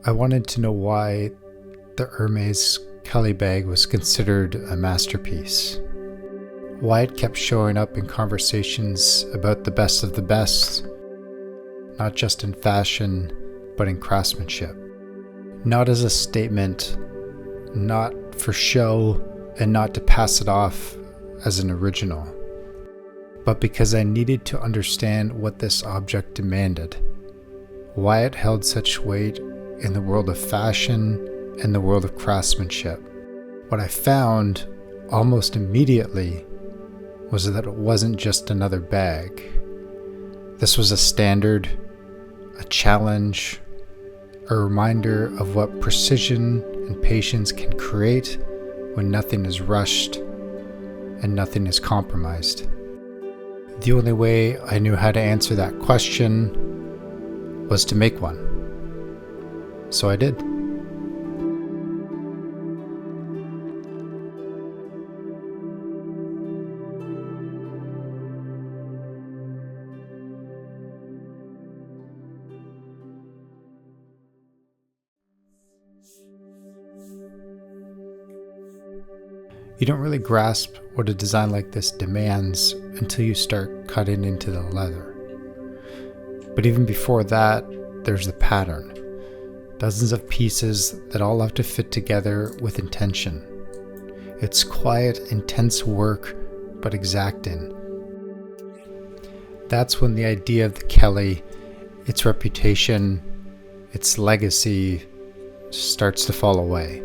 I wanted to know why the Hermès Kelly bag was considered a masterpiece. Why it kept showing up in conversations about the best of the best, not just in fashion, but in craftsmanship. Not as a statement, not for show, and not to pass it off as an original, but because I needed to understand what this object demanded, why it held such weight in the world of fashion and the world of craftsmanship. What I found almost immediately was that it wasn't just another bag. This was a standard, a challenge, a reminder of what precision and patience can create when nothing is rushed and nothing is compromised. The only way I knew how to answer that question was to make one. So I did. You don't really grasp what a design like this demands until you start cutting into the leather. But even before that, there's the pattern. Dozens of pieces that all have to fit together with intention. It's quiet, intense work, but exacting. That's when the idea of the Kelly, its reputation, its legacy starts to fall away.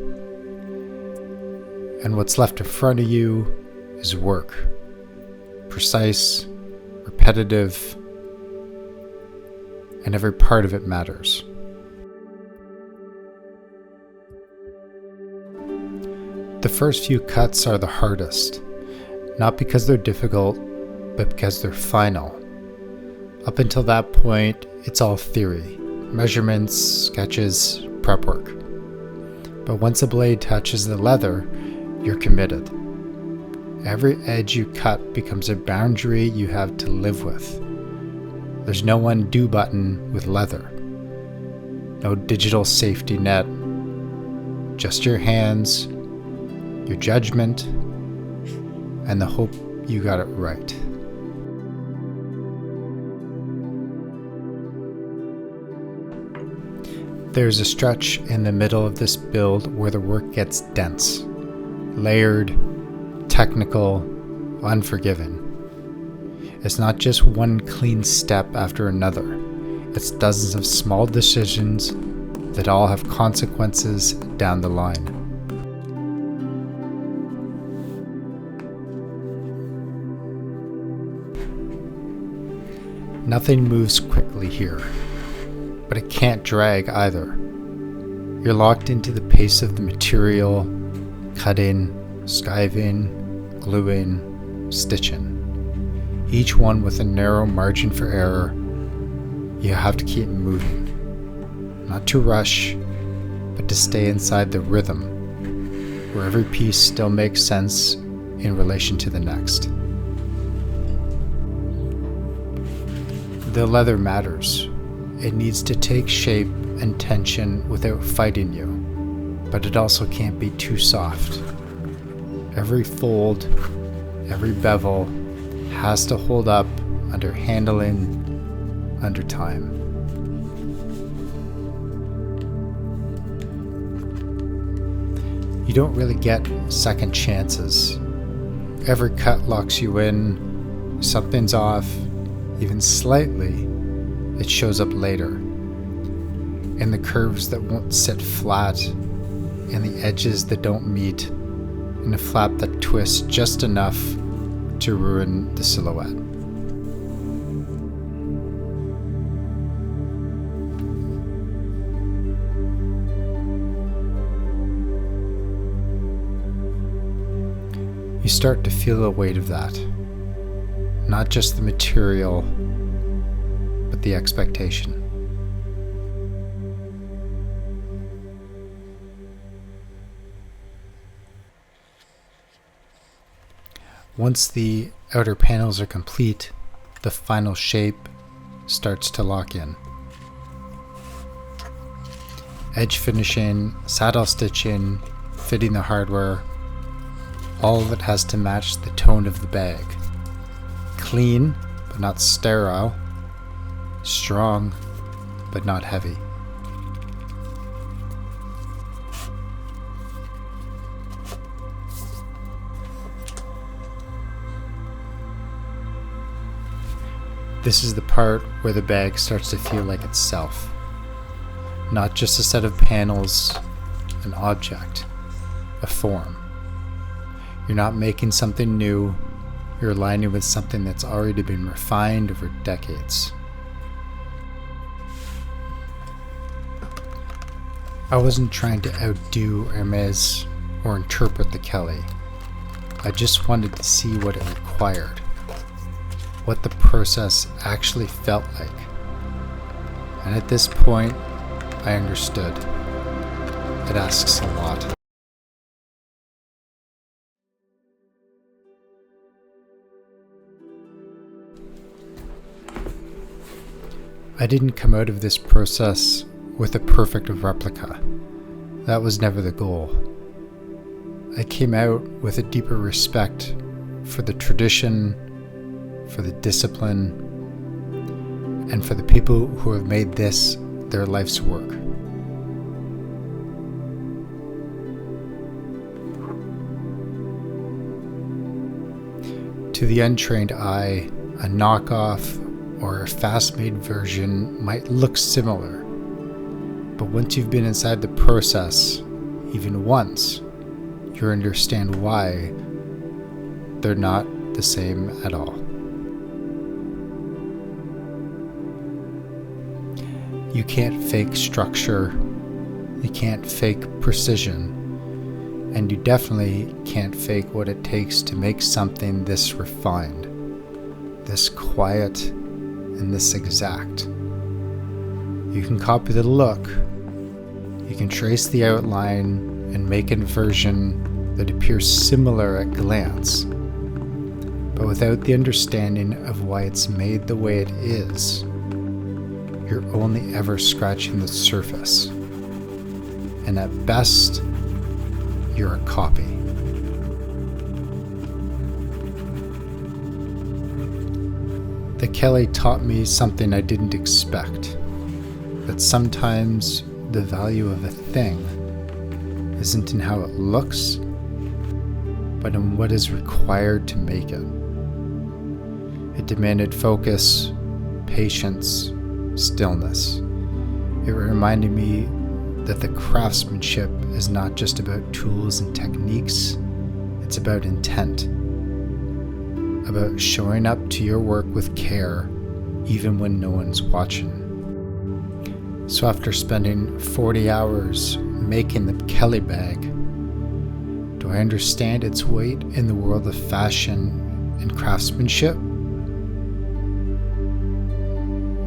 And what's left in front of you is work. Precise, repetitive, and every part of it matters. The first few cuts are the hardest, not because they're difficult, but because they're final. Up until that point, it's all theory, measurements, sketches, prep work. But once a blade touches the leather, you're committed. Every edge you cut becomes a boundary you have to live with. There's no undo button with leather. No digital safety net. Just your hands, your judgment, and the hope you got it right. There's a stretch in the middle of this build where the work gets dense. Layered, technical, unforgiving. It's not just one clean step after another. It's dozens of small decisions that all have consequences down the line. Nothing moves quickly here, but it can't drag either. You're locked into the pace of the material, cutting, skiving, gluing, stitching. Each one with a narrow margin for error. You have to keep moving. Not to rush, but to stay inside the rhythm, where every piece still makes sense in relation to the next. The leather matters. It needs to take shape and tension without fighting you. But it also can't be too soft. Every fold, every bevel has to hold up under handling, under time. You don't really get second chances. Every cut locks you in. Something's off, even slightly, it shows up later. In the curves that won't sit flat, and the edges that don't meet, and a flap that twists just enough to ruin the silhouette. You start to feel the weight of that. Not just the material, but the expectation. Once the outer panels are complete, the final shape starts to lock in. edge finishing, saddle stitching, fitting the hardware. All of it has to match the tone of the bag. Clean, but not sterile. Strong, but not heavy. This is the part where the bag starts to feel like itself. Not just a set of panels, an object, a form. You're not making something new, you're aligning with something that's already been refined over decades. I wasn't trying to outdo Hermès or interpret the Kelly. I just wanted to see what it required, what the process actually felt like. And at this point, I understood. It asks a lot. I didn't come out of this process with a perfect replica. That was never the goal. I came out with a deeper respect for the tradition, for the discipline, and for the people who have made this their life's work. To the untrained eye, a knockoff or a fast-made version might look similar, but once you've been inside the process, even once, you understand why they're not the same at all. You can't fake structure, you can't fake precision, and you definitely can't fake what it takes to make something this refined, this quiet, and this exact. You can copy the look, you can trace the outline and make a version that appears similar at glance, but without the understanding of why it's made the way it is, you're only ever scratching the surface. And at best, you're a copy. The Kelly taught me something I didn't expect, that sometimes the value of a thing isn't in how it looks, but in what is required to make it. It demanded focus, patience, stillness. It reminded me that the craftsmanship is not just about tools and techniques, it's about intent, about showing up to your work with care even when no one's watching. So after spending 40 hours making the Kelly bag, do I understand its weight in the world of fashion and craftsmanship?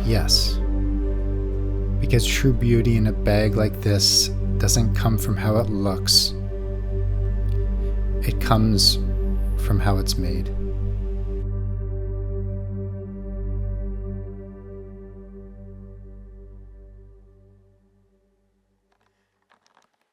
Yes. Because true beauty in a bag like this doesn't come from how it looks. It comes from how it's made.